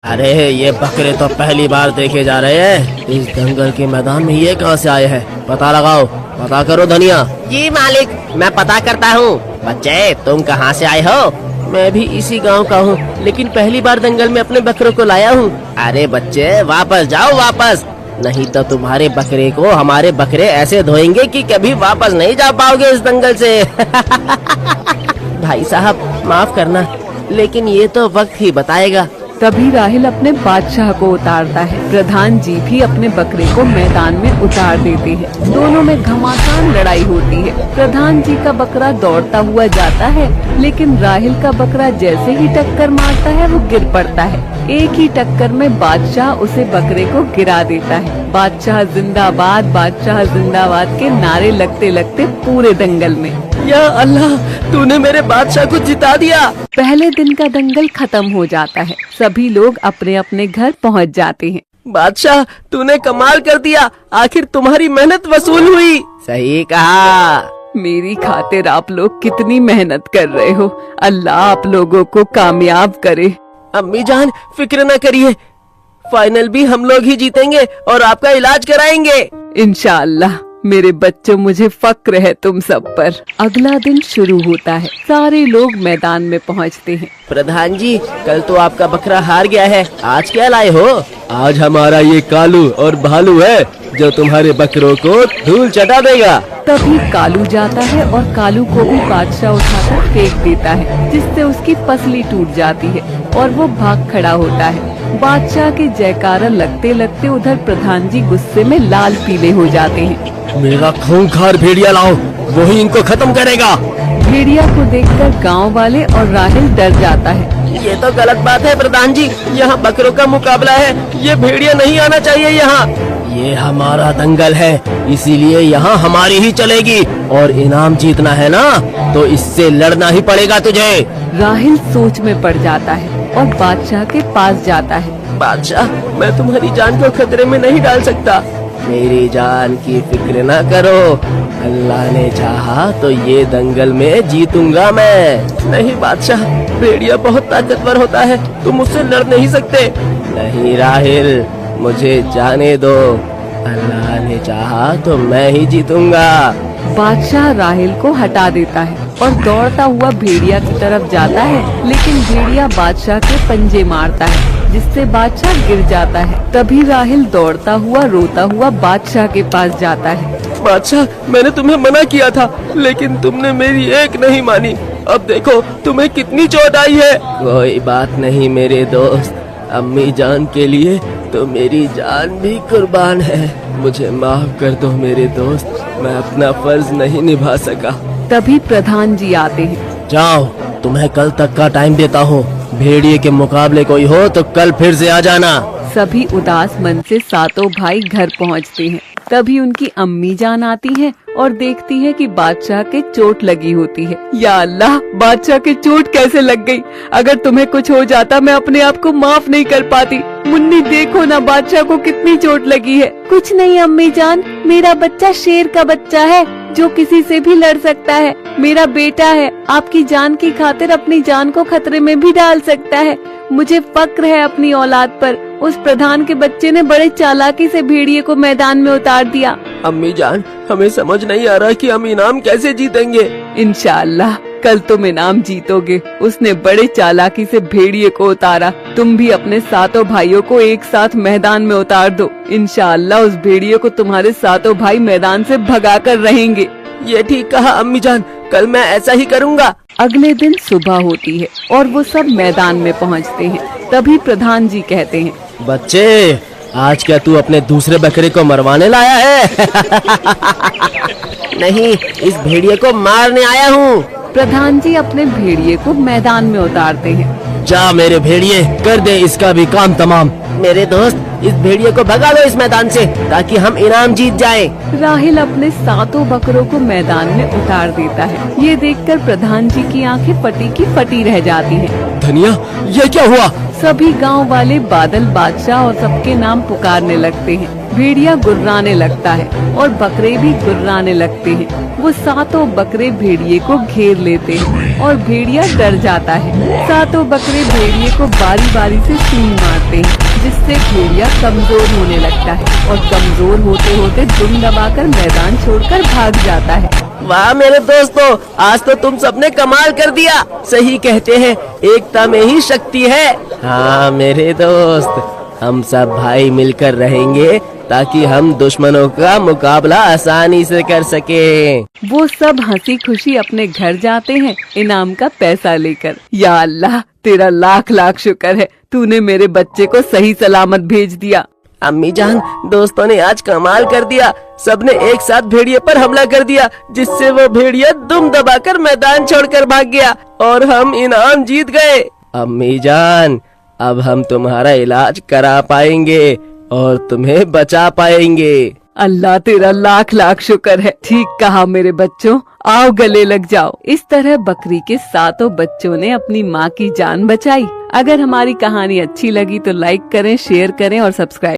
अरे ये बकरे तो पहली बार देखे जा रहे हैं। इस दंगल के मैदान में ये कहाँ से आए हैं? पता लगाओ, पता करो धनिया। जी मालिक, मैं पता करता हूँ। बच्चे तुम कहाँ से आए हो? मैं भी इसी गांव का हूँ, लेकिन पहली बार दंगल में अपने बकरों को लाया हूँ। अरे बच्चे वापस जाओ वापस, नहीं तो तुम्हारे बकरे को हमारे बकरे ऐसे धोएंगे कि कभी वापस नहीं जा पाओगे इस दंगल से। भाई साहब माफ करना, लेकिन ये तो वक्त ही बताएगा। तभी राहिल अपने बादशाह को उतारता है। प्रधान जी भी अपने बकरे को मैदान में उतार देते हैं। दोनों में घमासान लड़ाई होती है। प्रधान जी का बकरा दौड़ता हुआ जाता है, लेकिन राहिल का बकरा जैसे ही टक्कर मारता है वो गिर पड़ता है। एक ही टक्कर में बादशाह उसे बकरे को गिरा देता है। बादशाह जिंदाबाद के नारे लगते लगते पूरे दंगल में। या अल्लाह, तूने मेरे बादशाह को जिता दिया। पहले दिन का दंगल खत्म हो जाता है। सभी लोग अपने अपने घर पहुंच जाते हैं। बादशाह तूने कमाल कर दिया, आखिर तुम्हारी मेहनत वसूल हुई। सही कहा। मेरी खातिर आप लोग कितनी मेहनत कर रहे हो। अल्लाह आप लोगों को कामयाब करे। अम्मी जान फिक्र न करिए, फाइनल भी हम लोग ही जीतेंगे और आपका इलाज कराएंगे इंशाअल्लाह। मेरे बच्चों, मुझे फक्र है तुम सब पर। अगला दिन शुरू होता है। सारे लोग मैदान में पहुंचते हैं। प्रधान जी, कल तो आपका बकरा हार गया है, आज क्या लाए हो? आज हमारा ये कालू और भालू है जो तुम्हारे बकरों को धूल चटा देगा। तभी कालू जाता है और कालू को भी बादशाह उठाकर फेंक देता है, जिससे उसकी पसली टूट जाती है और वो भाग खड़ा होता है। बादशाह के जयकारा लगते लगते उधर प्रधान जी गुस्से में लाल पीले हो जाते हैं। मेरा खूंखार भेड़िया लाओ, वही इनको खत्म करेगा। भेड़िया को देखकर गांव वाले और राहिल डर जाता है। ये तो गलत बात है प्रधान जी, यहाँ बकरों का मुकाबला है, ये भेड़िया नहीं आना चाहिए यहाँ। ये हमारा दंगल है, इसीलिए यहाँ हमारी ही चलेगी और इनाम जीतना है ना, तो इससे लड़ना ही पड़ेगा तुझे। राहिल सोच में पड़ जाता है और बादशाह के पास जाता है। बादशाह, मैं तुम्हारी जान को खतरे में नहीं डाल सकता। मेरी जान की फिक्र न करो, अल्लाह ने चाहा तो ये दंगल में जीतूंगा मैं। नहीं बादशाह, भेड़िया बहुत ताकतवर होता है, तुम उससे लड़ नहीं सकते। नहीं राहिल, मुझे जाने दो, अल्लाह ने चाहा तो मैं ही जीतूंगा। बादशाह राहिल को हटा देता है और दौड़ता हुआ भेड़िया की तरफ जाता है, लेकिन भेड़िया बादशाह के पंजे मारता है, जिससे बादशाह गिर जाता है। तभी राहिल दौड़ता हुआ रोता हुआ बादशाह के पास जाता है। बादशाह, मैंने तुम्हें मना किया था, लेकिन तुमने मेरी एक नहीं मानी। अब देखो तुम्हें कितनी चोट आई है। कोई बात नहीं मेरे दोस्त, अम्मी जान के लिए तो मेरी जान भी कुर्बान है। मुझे माफ कर दो मेरे दोस्त, मैं अपना फर्ज नहीं निभा सका। तभी प्रधान जी आते हैं। जाओ, तुम्हें कल तक का टाइम देता हूँ, भेड़िए के मुकाबले कोई हो तो कल फिर से आ जाना। सभी उदास मन से सातों भाई घर पहुँचते हैं। तभी उनकी अम्मी जान आती है और देखती है कि बादशाह के चोट लगी होती है। या अल्लाह, बादशाह के चोट कैसे लग गई? अगर तुम्हें कुछ हो जाता मैं अपने आप को माफ नहीं कर पाती। मुन्नी देखो ना, बादशाह को कितनी चोट लगी है। कुछ नहीं अम्मी जान, मेरा बच्चा शेर का बच्चा है जो किसी से भी लड़ सकता है। मेरा बेटा है, आपकी जान की खातिर अपनी जान को खतरे में भी डाल सकता है। मुझे फक्र है अपनी औलाद पर। उस प्रधान के बच्चे ने बड़े चालाकी से भेड़िए को मैदान में उतार दिया। अम्मी जान, हमें समझ नहीं आ रहा कि हम इनाम कैसे जीतेंगे। इंशाअल्लाह कल तुम इनाम जीतोगे। उसने बड़े चालाकी से भेड़िए को उतारा। तुम भी अपने सातों भाइयों को एक साथ मैदान में उतार दो। इंशाअल्लाह उस भेड़िए को तुम्हारे सातों भाई मैदान से भगा कर रहेंगे। ये ठीक कहा अम्मी जान, कल मैं ऐसा ही करूँगा। अगले दिन सुबह होती है और वो सब मैदान में पहुँचते हैं। तभी प्रधान जी कहते हैं, बच्चे, आज क्या तू अपने दूसरे बकरे को मरवाने लाया है? नहीं, इस भेड़िए को मारने आया हूँ। प्रधान जी अपने भेड़िए को मैदान में उतारते हैं। जा मेरे भेड़िए, कर दे इसका भी काम तमाम। मेरे दोस्त, इस भेड़िए को भगा दो इस मैदान से, ताकि हम इनाम जीत जाएं। राहिल अपने सातों बकरों को मैदान में उतार देता है। ये देखकर प्रधान जी की आंखें फटी की फटी रह जाती हैं। धनिया, ये क्या हुआ? सभी गांव वाले बादल, बादशाह और सबके नाम पुकारने लगते हैं। भेड़िया गुर्राने लगता है और बकरे भी गुर्राने लगते हैं। वो सातों बकरे भेड़िए को घेर लेते हैं और भेड़िया डर जाता है। सातों बकरे भेड़िए को बारी बारी से सींग मारते हैं, जिससे भेड़िया कमजोर होने लगता है और कमजोर होते होते दुम दबाकर मैदान छोड़कर भाग जाता है। वाह मेरे दोस्तों, आज तो तुम सबने कमाल कर दिया। सही कहते हैं, एकता में ही शक्ति है। हाँ मेरे दोस्त, हम सब भाई मिलकर रहेंगे ताकि हम दुश्मनों का मुकाबला आसानी से कर सके। वो सब हंसी खुशी अपने घर जाते हैं इनाम का पैसा लेकर। या अल्लाह, तेरा लाख लाख शुक्र है, तूने मेरे बच्चे को सही सलामत भेज दिया। अम्मी जान, दोस्तों ने आज कमाल कर दिया। सबने एक साथ भेड़िए पर हमला कर दिया, जिससे वो भेड़िया दुम दबाकर मैदान छोड़कर भाग गया और हम इनाम जीत गए। अम्मी जान, अब हम तुम्हारा इलाज करा पाएंगे और तुम्हें बचा पाएंगे। अल्लाह तेरा लाख लाख शुक्र है। ठीक कहा मेरे बच्चों, आओ गले लग जाओ। इस तरह बकरी के सातों बच्चों ने अपनी माँ की जान बचाई। अगर हमारी कहानी अच्छी लगी तो लाइक करें, शेयर करें और सब्सक्राइब